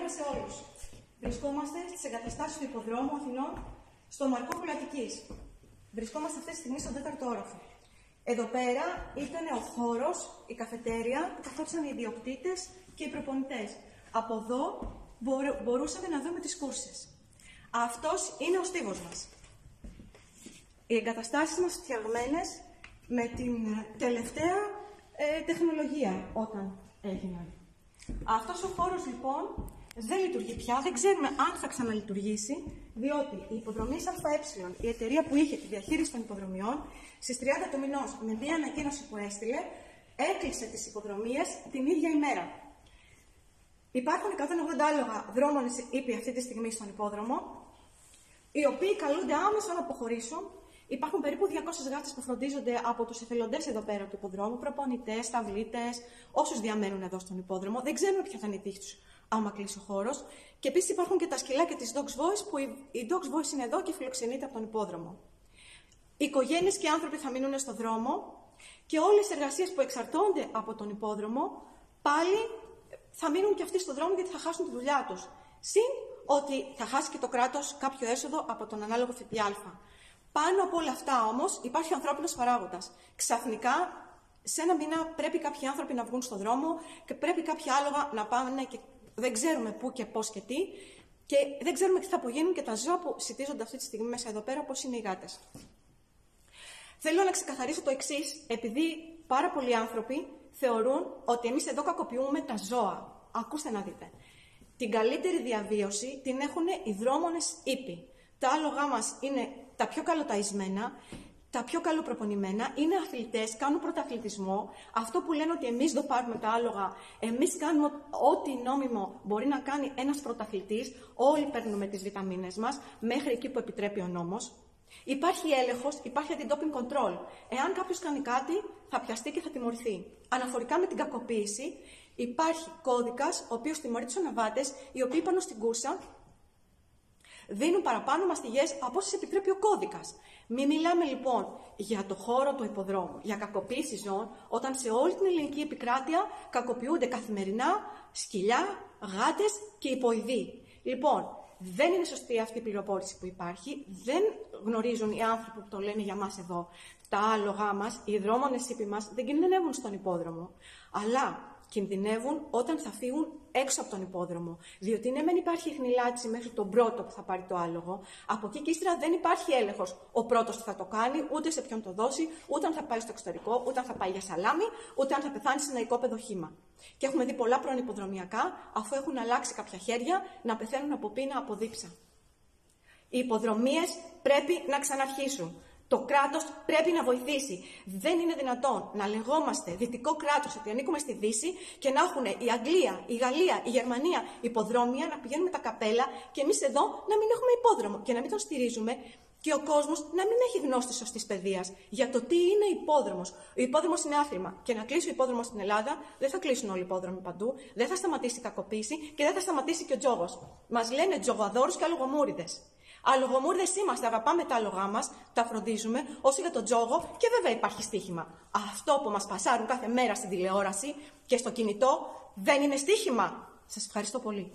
Καλημέρα σε όλους. Βρισκόμαστε στις εγκαταστάσεις του Υποδρόμου Αθηνών, στο Μαρκόπουλο Αττικής. Βρισκόμαστε αυτή τη στιγμή στον 4ο όροφο. Εδώ πέρα ήταν ο χώρος, η καφετέρια που καθόντουσαν οι ιδιοκτήτες και οι προπονητές. Από εδώ μπορούσαμε να δούμε τις κούρσες. Αυτός είναι ο στίβος μας. Οι εγκαταστάσεις μας φτιαγμένες με την τελευταία τεχνολογία όταν έγιναν. Αυτός ο χώρος λοιπόν δεν λειτουργεί πια, δεν ξέρουμε αν θα ξαναλειτουργήσει, διότι η Υποδρομής ΑΕ, η εταιρεία που είχε τη διαχείριση των υποδρομιών, στις 30 του μηνός με μια ανακοίνωση που έστειλε, έκλεισε τις υποδρομίες την ίδια ημέρα. Υπάρχουν 180 άλογα δρόμονες ήπιοι αυτή τη στιγμή στον υπόδρομο, οι οποίοι καλούνται άμεσα να αποχωρήσουν. Υπάρχουν περίπου 200 γάτες που φροντίζονται από τους εθελοντές εδώ πέρα του υποδρόμου, προπονητές, ταυλίτες, όσους διαμένουν εδώ στον υπόδρομο. Δεν ξέρουμε ποια θα είναι η τύχη τους άμα κλείσει ο χώρος. Και επίσης υπάρχουν και τα σκυλάκια της Dogs Voice, που η Dogs Voice είναι εδώ και φιλοξενείται από τον υπόδρομο. Οι οικογένειες και οι άνθρωποι θα μείνουν στον δρόμο και όλες οι εργασίες που εξαρτώνται από τον υπόδρομο πάλι θα μείνουν και αυτοί στον δρόμο γιατί θα χάσουν τη δουλειά τους. Συν ότι θα χάσει και το κράτος κάποιο έσοδο από τον ανάλογο ΦΠΑ. Πάνω από όλα αυτά όμως υπάρχει ο ανθρώπινος παράγοντας. Ξαφνικά, σε ένα μήνα πρέπει κάποιοι άνθρωποι να βγουν στον δρόμο και πρέπει κάποια άλογα να πάνε και δεν ξέρουμε πού και πώς και τι. Και δεν ξέρουμε τι θα απογίνουν και τα ζώα που σιτίζονται αυτή τη στιγμή μέσα εδώ πέρα, όπως είναι οι γάτες. Θέλω να ξεκαθαρίσω το εξής, επειδή πάρα πολλοί άνθρωποι θεωρούν ότι εμείς εδώ κακοποιούμε τα ζώα. Ακούστε να δείτε. Την καλύτερη διαβίωση την έχουν οι δρόμονες ήπιοι. Τα άλογά μας είναι τα πιο καλοταϊσμένα, τα πιο καλοπροπονημένα, είναι αθλητές, κάνουν πρωταθλητισμό. Αυτό που λένε ότι εμείς δεν πάρουμε τα άλογα, εμείς κάνουμε ό,τι νόμιμο μπορεί να κάνει ένας πρωταθλητής. Όλοι παίρνουμε τις βιταμίνες μας, μέχρι εκεί που επιτρέπει ο νόμος. Υπάρχει έλεγχος, υπάρχει anti-doping control. Εάν κάποιος κάνει κάτι, θα πιαστεί και θα τιμωρηθεί. Αναφορικά με την κακοποίηση, υπάρχει κώδικας, ο οποίος τιμωρεί τους αναβάτες, οι οποίοι πάνω στην κούρσα δίνουν παραπάνω μαστιγές από όσες επιτρέπει ο κώδικας. Μην μιλάμε λοιπόν για το χώρο του υποδρόμου, για κακοποίηση ζώων, όταν σε όλη την ελληνική επικράτεια κακοποιούνται καθημερινά σκυλιά, γάτες και υποειδοί. Λοιπόν, δεν είναι σωστή αυτή η πληροφόρηση που υπάρχει, δεν γνωρίζουν οι άνθρωποι που το λένε για μας εδώ. Τα άλογά μας, οι δρόμονες ήπιοι μας δεν κινδυνεύουν στον υπόδρομο, αλλά κινδυνεύουν όταν θα φύγουν έξω από τον υπόδρομο. Διότι ναι, μεν υπάρχει χνηλάτιση μέχρι τον πρώτο που θα πάρει το άλογο, από εκεί και ύστερα δεν υπάρχει έλεγχος. Ο πρώτος τι θα το κάνει, ούτε σε ποιον το δώσει, ούτε αν θα πάει στο εξωτερικό, ούτε αν θα πάει για σαλάμι, ούτε αν θα πεθάνει σε ένα οικόπεδο χήμα. Και έχουμε δει πολλά πρώην υποδρομιακά, αφού έχουν αλλάξει κάποια χέρια, να πεθαίνουν από πείνα, από δίψα. Οι υποδρομίες πρέπει να ξαναρχίσουν. Το κράτος πρέπει να βοηθήσει. Δεν είναι δυνατόν να λεγόμαστε δυτικό κράτος ότι ανήκουμε στη Δύση και να έχουν η Αγγλία, η Γαλλία, η Γερμανία υποδρόμια, να πηγαίνουμε τα καπέλα και εμείς εδώ να μην έχουμε υπόδρομο και να μην τον στηρίζουμε και ο κόσμος να μην έχει γνώση σωστής παιδείας για το τι είναι υπόδρομος. Ο υπόδρομος είναι άθλημα και να κλείσει ο υπόδρομος στην Ελλάδα δεν θα κλείσουν όλοι οι υπόδρομοι παντού, δεν θα σταματήσει η κακοποίηση και δεν θα σταματήσει και ο τζόγος. Μας λένε τζογαδόρους και αλογομούριδες. Αλογομούρδες είμαστε, αγαπάμε τα άλογά μας, τα φροντίζουμε, όσο για τον τζόγο και βέβαια υπάρχει στοίχημα. Αυτό που μας πασάρουν κάθε μέρα στην τηλεόραση και στο κινητό δεν είναι στοίχημα. Σας ευχαριστώ πολύ.